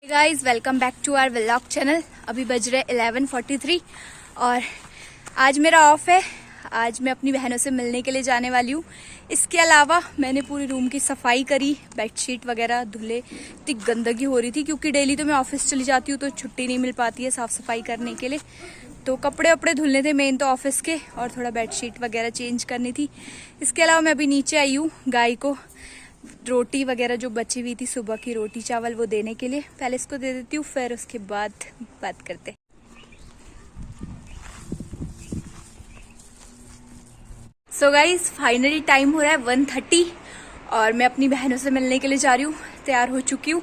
Guys welcome back to our vlog channel. अभी बज रहे 11:43 और आज मेरा ऑफ है। आज मैं अपनी बहनों से मिलने के लिए जाने वाली हूँ। इसके अलावा मैंने पूरी रूम की सफाई करी, बेडशीट वगैरह धुले। इतनी गंदगी हो रही थी क्योंकि डेली तो मैं ऑफिस चली जाती हूँ तो छुट्टी नहीं मिल पाती है साफ सफाई करने के लिए। तो कपड़े वपड़े धुलने थे मेन तो ऑफिस के, और थोड़ा बेडशीट वगैरह चेंज करनी थी। इसके अलावा मैं अभी नीचे आई हूँ गाय को रोटी वगैरह जो बची हुई थी सुबह की रोटी चावल वो देने के लिए। पहले इसको दे देती हूँ, फिर उसके बाद बात करते। सो गाइज फाइनली टाइम हो रहा है 1:30 और मैं अपनी बहनों से मिलने के लिए जा रही हूँ। तैयार हो चुकी हूँ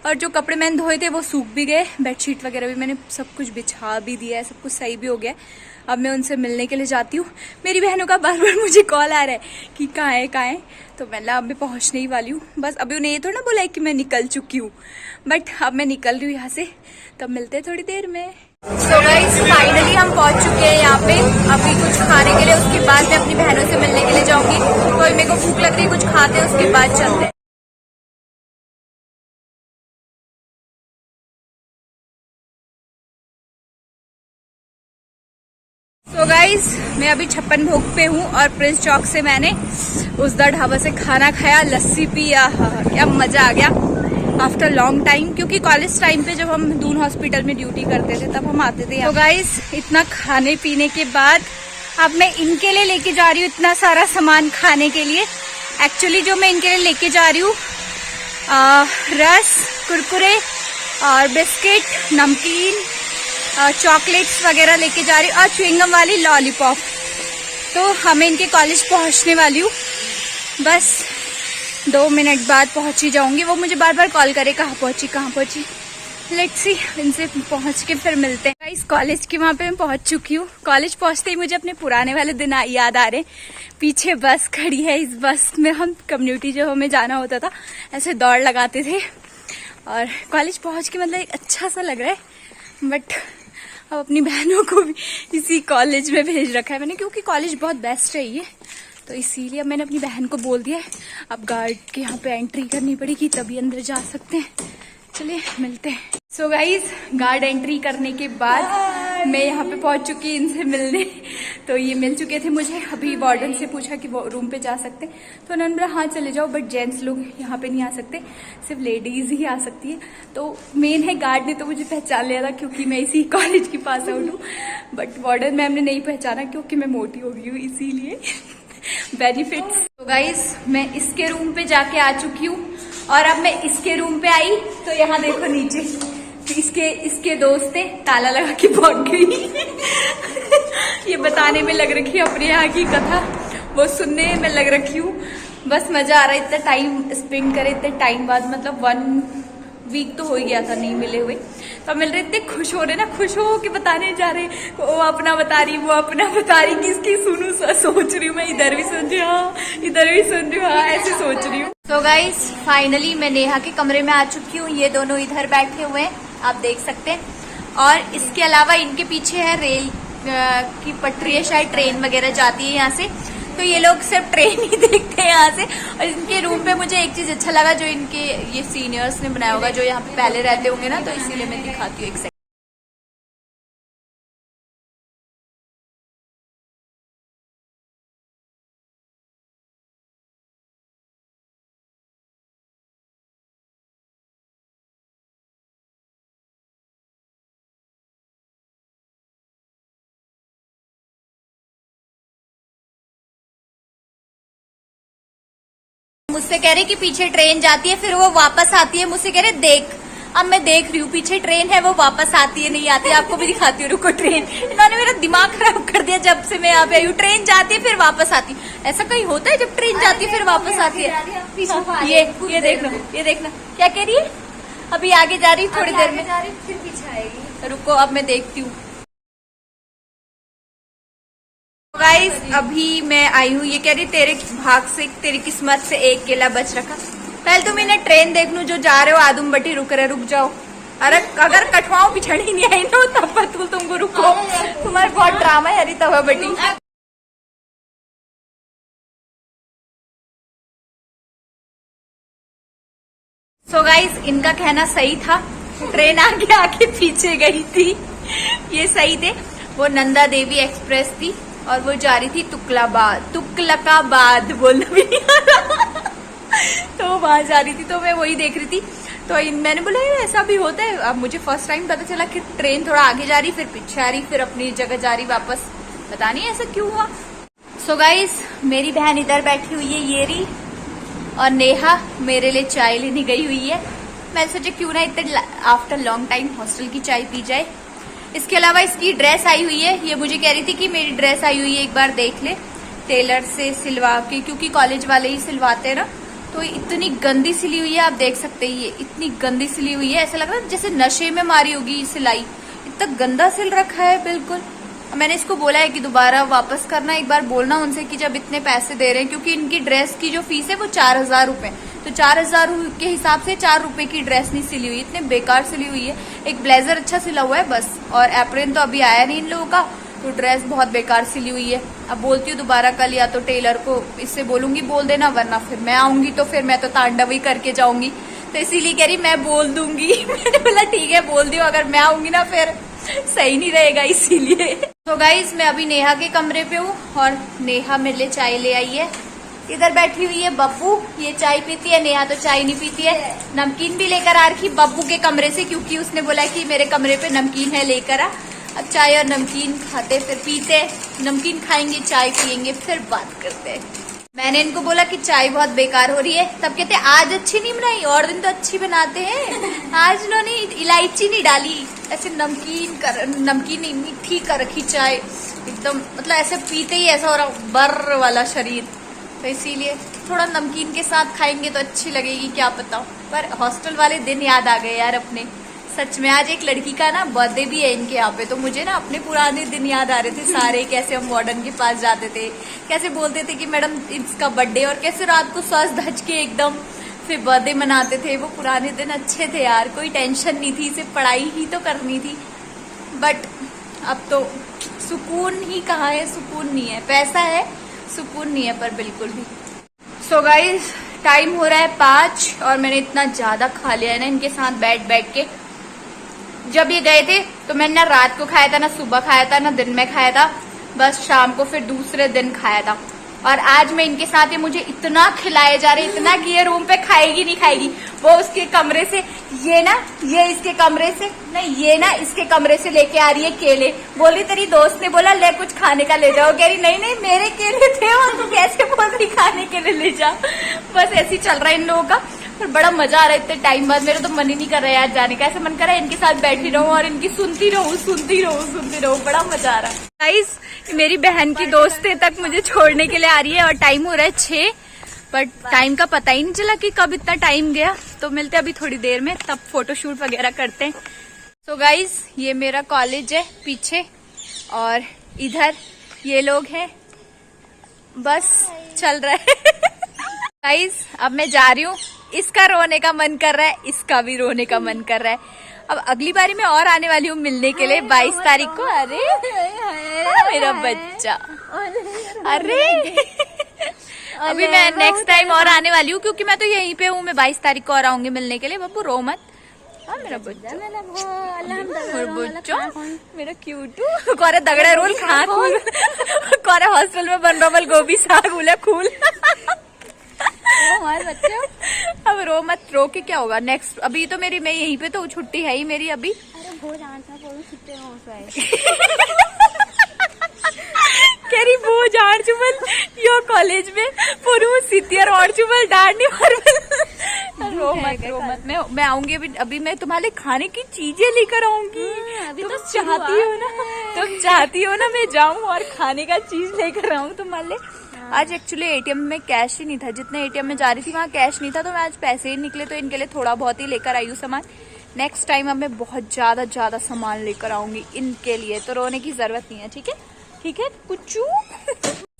और जो कपड़े मैंने धोए थे वो सूख भी गए, बेडशीट वगैरह भी मैंने सब कुछ बिछा भी दिया है, सब कुछ सही भी हो गया है। अब मैं उनसे मिलने के लिए जाती हूँ। मेरी बहनों का बार बार मुझे कॉल आ रहा है कि कहाँ है, तो अब मैं पहुँचने ही वाली हूँ। बस अभी उन्हें ये थोड़ा ना बोला है कि मैं निकल चुकी हूँ, बट अब मैं निकल रही हूँ यहाँ से। तब मिलते हैं थोड़ी देर में। सो गाइस फाइनली हम पहुँच चुके हैं यहाँ पे। अभी कुछ खाने के लिए, उसके बाद मैं अपनी बहनों से मिलने के लिए जाऊंगी। तो मेरे को भूख लग रही है, कुछ खाते हैं उसके बाद चलते हैं। तो गाइज मैं अभी 56 भोग पे हूँ और प्रिंस चौक से मैंने उसदा ढाबा से खाना खाया, लस्सी पिया। क्या मजा आ गया आफ्टर लॉन्ग टाइम, क्योंकि कॉलेज टाइम पे जब हम दून हॉस्पिटल में ड्यूटी करते थे तब हम आते थे। तो गाइज इतना खाने पीने के बाद अब मैं इनके लिए लेके जा रही हूँ इतना सारा सामान खाने के लिए। एक्चुअली जो मैं इनके लिए लेके जा रही हूँ रस, कुरकुरे और बिस्किट, नमकीन, चॉकलेट्स वगैरह लेके जा रही हूँ और च्युइंगम वाली लॉलीपॉप। तो हमें इनके कॉलेज पहुंचने वाली हूँ, बस 2 मिनट बाद पहुंच ही जाऊंगी। वो मुझे बार बार कॉल करे कहाँ पहुंची। लेट्स सी, इनसे पहुंच के फिर मिलते हैं। इस कॉलेज के वहां पे मैं पहुंच चुकी हूँ। कॉलेज पहुंचते ही मुझे अपने पुराने वाले दिन याद आ रहे। पीछे बस खड़ी है, इस बस में हम कम्युनिटी जो हमें जाना होता था ऐसे दौड़ लगाते थे। और कॉलेज पहुंच के मतलब एक अच्छा सा लग रहा है, बट अब अपनी बहनों को भी इसी कॉलेज में भेज रखा है मैंने, क्योंकि कॉलेज बहुत बेस्ट है ये। तो इसीलिए मैंने अपनी बहन को बोल दिया है अब गार्ड के यहाँ पे एंट्री करनी पड़ेगी तभी अंदर जा सकते हैं। चलिए मिलते हैं। सो गाइज गार्ड एंट्री करने के बाद मैं यहाँ पे पहुंच चुकी इनसे मिलने। तो ये मिल चुके थे मुझे। अभी वार्डन से पूछा कि वो रूम पे जा सकते, तो उन्होंने बोला हाँ चले जाओ, बट जेंट्स लोग यहाँ पे नहीं आ सकते, सिर्फ लेडीज ही आ सकती है। तो मेन है गार्ड ने तो मुझे पहचान लिया था क्योंकि मैं इसी कॉलेज के पास आउट हूँ, बट वार्डन मैम ने नहीं पहचाना क्योंकि मैं मोटी हो गई हूँ इसीलिए। बेनिफिट्स। तो गाइज मैं इसके रूम पे जाके आ चुकी हूँ और अब मैं इसके रूम पे आई तो यहाँ देखो नीचे इसके दोस्त थे, ताला लगा के भाग गई। ये बताने में लग रखी है अपने यहाँ की कथा, वो सुनने में लग रखी हूँ। बस मजा आ रहा है इतना टाइम स्पेंड करे, इतने टाइम बाद, मतलब 1 वीक तो हो ही गया था नहीं मिले हुए। तो मिल रहे, इतने खुश हो रहे ना, खुश हो के बताने जा रहे। वो अपना बता रही, वो अपना बता रही, किसकी सुनू सोच रही हूँ मैं। इधर भी सुन रही हूँ हाँ, इधर भी सुन रही हूँ हाँ, ऐसे सोच रही हूँ। तो गाइस फाइनली मैं नेहा के कमरे में आ चुकी हूँ। ये दोनों इधर बैठे हुए हैं, आप देख सकते हैं। और इसके अलावा इनके पीछे है रेल की पटरी है, शायद ट्रेन वगैरह जाती है यहाँ से। तो ये लोग सिर्फ ट्रेन ही देखते हैं यहाँ से। और इनके रूम पे मुझे एक चीज अच्छा लगा जो इनके ये सीनियर्स ने बनाया होगा, जो यहाँ पे पहले रहते होंगे ना, तो इसीलिए मैं दिखाती हूँ एक सेकंड। मुझसे कह रहे कि पीछे ट्रेन जाती है फिर वो वापस आती है। मुझसे कह रहे देख, अब मैं देख रही हूँ पीछे ट्रेन है, वो वापस आती है नहीं आती है, आपको भी दिखाती हूँ, रुको। ट्रेन, इन्होंने मेरा दिमाग खराब कर दिया जब से मैं यहाँ पे आई हूँ। ट्रेन जाती है फिर वापस आती है, ऐसा कहीं होता है जब ट्रेन जाती है फिर वापस आती है? हाँ, ये देखना क्या कह रही है। अभी आगे जा रही थोड़ी देर में, फिर पीछे आएगी, रुको अब मैं देखती हूँ। गाइस अभी मैं आई हूँ, ये कह रही तेरे भाग से, तेरी किस्मत से एक केला बच रखा। पहले तुम इन्हें ट्रेन देख लूं जो जा रहे हो आदम बटी, रुक रहे, रुक जाओ। अरे अगर कठवाओं पिछड़ी नहीं आई ना तब बतूल तुमको रुको, तुम्हारे बहुत ड्रामा है। अरे तवा बटी। सो गाइस इनका कहना सही था, ट्रेन आगे आके पीछे गई थी। ये सही थे, वो नंदा देवी एक्सप्रेस थी और वो जा रही थी तुगलकाबाद बोलना भी नहीं आ रहा तो वहां जा रही थी, तो मैं वही देख रही थी। तो मैंने बोला ये ऐसा भी होता है। अब मुझे फर्स्ट टाइम पता चला कि ट्रेन थोड़ा आगे जा रही, फिर पीछे आ रही, फिर अपनी जगह जा रही वापस। पता नहीं ऐसा क्यों हुआ। सो गाइस, मेरी बहन इधर बैठी हुई है ये रही, और नेहा मेरे लिए चाय लेने गई हुई है। मैं सोचा क्यों ना इतने आफ्टर लॉन्ग टाइम हॉस्टल की चाय पी जाए। इसके अलावा इसकी ड्रेस आई हुई है, ये मुझे कह रही थी कि मेरी ड्रेस आई हुई है, एक बार देख ले टेलर से सिलवा के, क्योंकि कॉलेज वाले ही सिलवाते हैं ना। तो इतनी गंदी सिली हुई है, आप देख सकते हैं, ये इतनी गंदी सिली हुई है, ऐसा लग रहा है जैसे नशे में मारी होगी सिलाई। इतना गंदा सिल रखा है बिल्कुल। मैंने इसको बोला है कि दोबारा वापस करना, एक बार बोलना उनसे कि जब इतने पैसे दे रहे हैं, क्योंकि इनकी ड्रेस की जो फीस है वो 4000 रुपए, तो 4000 के हिसाब से 4 रुपए की ड्रेस नहीं सिली हुई, इतने बेकार सिली हुई है। एक ब्लेजर अच्छा सिला हुआ है बस, और एप्रिन तो अभी आया नहीं इन लोगों का, तो ड्रेस बहुत बेकार सिली हुई है। अब बोलती हूँ दोबारा कल, या तो टेलर को इससे बोलूंगी बोल देना, वरना फिर मैं आऊंगी तो फिर मैं तो तांडव ही करके जाऊंगी। तो इसीलिए कह रही मैं बोल दूंगी मैंने बोला ठीक है बोल दियो, अगर मैं आऊंगी ना फिर सही नहीं रहेगा, इसीलिए। तो गाइज मैं अभी नेहा के कमरे पे हूँ और नेहा मेरे लिए चाय ले आई है। इधर बैठी हुई है बब्बू, ये चाय पीती है, नेहा तो चाय नहीं पीती है। नमकीन भी लेकर आ रखी बब्बू के कमरे से, क्योंकि उसने बोला कि मेरे कमरे पे नमकीन है लेकर आ। अब चाय और नमकीन खाते फिर पीते, नमकीन खाएंगे चाय पियेंगे फिर बात करते हैं। मैंने इनको बोला कि चाय बहुत बेकार हो रही है, तब कहते आज अच्छी नहीं बनाई, और दिन तो अच्छी बनाते हैं। आज उन्होंने इलायची नहीं डाली, ऐसे नमकीन नहीं मीठी कर रखी चाय एकदम, मतलब ऐसे पीते ही ऐसा हो रहा बर्र वाला शरीर। तो इसीलिए थोड़ा नमकीन के साथ खाएंगे तो अच्छी लगेगी, क्या पता। पर हॉस्टल वाले दिन याद आ गए यार अपने, सच में। आज एक लड़की का ना बर्थडे भी है इनके यहाँ पे, तो मुझे ना अपने पुराने दिन याद आ रहे थे सारे, कैसे हम वार्डन के पास जाते थे, कैसे बोलते थे कि मैडम इसका बर्थडे, और कैसे रात को सज धज के एकदम फिर बर्थडे मनाते थे। वो पुराने दिन अच्छे थे यार, कोई टेंशन नहीं थी, सिर्फ पढ़ाई ही तो करनी थी। बट अब तो सुकून ही कहाँ है, सुकून नहीं है, पैसा है सुकून नहीं है पर बिल्कुल भी। सो गाइज टाइम हो रहा है 5 और मैंने इतना ज्यादा खा लिया है ना इनके साथ बैठ के। जब ये गए थे तो मैंने ना रात को खाया था, ना सुबह खाया था, ना दिन में खाया था, बस शाम को फिर दूसरे दिन खाया था। और आज मैं इनके साथ, ये मुझे इतना खिलाए जा रहे, इतना कि ये रूम पे खाएगी नहीं खाएगी। वो उसके कमरे से ये ना, ये इसके कमरे से नहीं, ये ना इसके कमरे से लेके आ रही है केले। बोली तेरी दोस्त ने बोला ले कुछ खाने का ले जाओ, कह रही नहीं नहीं मेरे केले थे, और तू कैसे बोल रही खाने के लिए ले जा। बस ऐसे ही चल रहा है इन लोगों का, पर बड़ा मजा आ रहा है इतने टाइम बाद। मेरा तो मन ही नहीं कर रहा है आज जाने का, ऐसा मन कर रहा है इनके साथ बैठी रहूं और इनकी सुनती रहूं, बड़ा मजा आ रहा है। गाइस मेरी बहन की दोस्तें तक मुझे छोड़ने के लिए आ रही है और टाइम हो रहा है 6, बट टाइम का पता ही नहीं चला कि कब इतना टाइम गया। तो मिलते हैं अभी थोड़ी देर में, तब फोटोशूट वगैरह करते हैं। सो गाइस ये मेरा कॉलेज है पीछे, और इधर ये लोग हैं, बस चल रहा है। गाइस अब मैं जा रही हूँ, इसका रोने का मन कर रहा है, इसका भी रोने का मन कर रहा है। अब अगली बारी मैं और आने वाली हूँ मिलने के लिए 22 तारीख को। अरे मेरा बच्चा, अरे अभी मैं नेक्स्ट टाइम और आने वाली हूँ, क्योंकि मैं तो यहीं पे हूँ। मैं 22 तारीख को और आऊंगी मिलने के लिए। बब्बू रो मत, मेरा बच्चा, मेरा क्यूटू। कोरे दगड़ा रोल खा खूल, कोरे हॉस्टल में बन रहा गोभी साग उले खूल। हमारे बच्चे अब रो मत, रो के क्या होगा नेक्स्ट। अभी तो मेरी, मैं यहीं पे तो छुट्टी है ही मेरी अभी। कह रही वो जान चुमल यो कॉलेज में पुरु सितियर और चुमल डांडी और रो मत मैं आऊंगी अभी मैं तुम्हारे खाने की चीजें लेकर आऊंगी। तुम चाहती हो ना मैं जाऊं और खाने का चीज लेकर आऊं तुम्हारे। आज एक्चुअली एटीएम में कैश ही नहीं था, जितने एटीएम में जा रही थी वहाँ कैश नहीं था, तो मैं आज पैसे ही निकले तो इनके लिए थोड़ा बहुत ही लेकर आई हूँ सामान। नेक्स्ट टाइम अब मैं बहुत ज्यादा सामान लेकर आऊंगी इनके लिए, तो रोने की जरूरत नहीं है। ठीक है कुचू।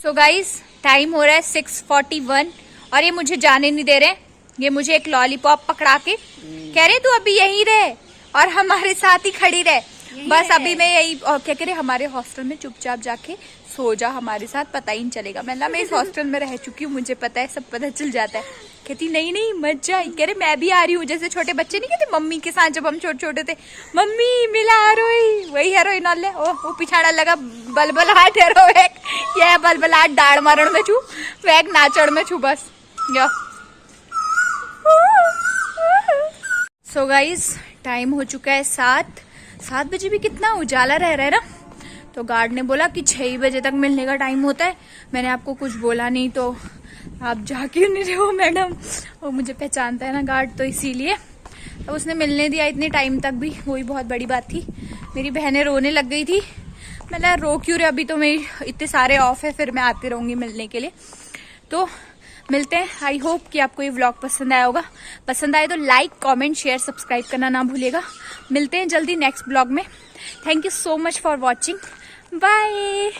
सो गाइस टाइम हो रहा है 6:41 और ये मुझे जाने नहीं दे रहे। ये मुझे एक लॉलीपॉप पकड़ा के कह रहे तू अभी यहीं रहे और हमारे साथ ही खड़ी रहे। बस अभी मैं यही क्या कह रहे, हमारे हॉस्टल में चुपचाप जाके सो जा हमारे साथ, पता ही नहीं चलेगा। मैं इस हॉस्टल में रह चुकी हूँ, मुझे पता है, सब पता चल जाता है। कहती नहीं नहीं मजा आई। कह रहे मैं भी आ रही हूँ, जैसे छोटे बच्चे नहीं कहते मम्मी के साथ जब हम छोटे छोटे थे, मम्मी मिला रोई, वही हेरोइन वाले। ओ पिछाड़ा लगा बलबलाहट हेरो एक, यह बलबलाहट दाड़ मारण में छू, वैग नाचड़ में छू बस। या सो गाइज टाइम हो चुका है 7 बजे भी कितना उजाला रह रहा है ना। तो गार्ड ने बोला कि 6 बजे तक मिलने का टाइम होता है। मैंने आपको कुछ बोला नहीं तो आप जा क्यों नहीं रहे हो मैडम, वो मुझे पहचानता है ना गार्ड, तो इसीलिए अब उसने मिलने दिया इतने टाइम तक भी, वही बहुत बड़ी बात थी। मेरी बहनें रोने लग गई थी, मैंने रो क्यों रहे, अभी तो मेरी इतने सारे ऑफ है, फिर मैं आती रहूंगी मिलने के लिए। तो मिलते हैं। आई होप कि आपको ये व्लॉग पसंद आया होगा। पसंद आए तो लाइक कमेंट शेयर सब्सक्राइब करना ना भूलिएगा। मिलते हैं जल्दी नेक्स्ट व्लॉग में। Thank you so much for watching. Bye.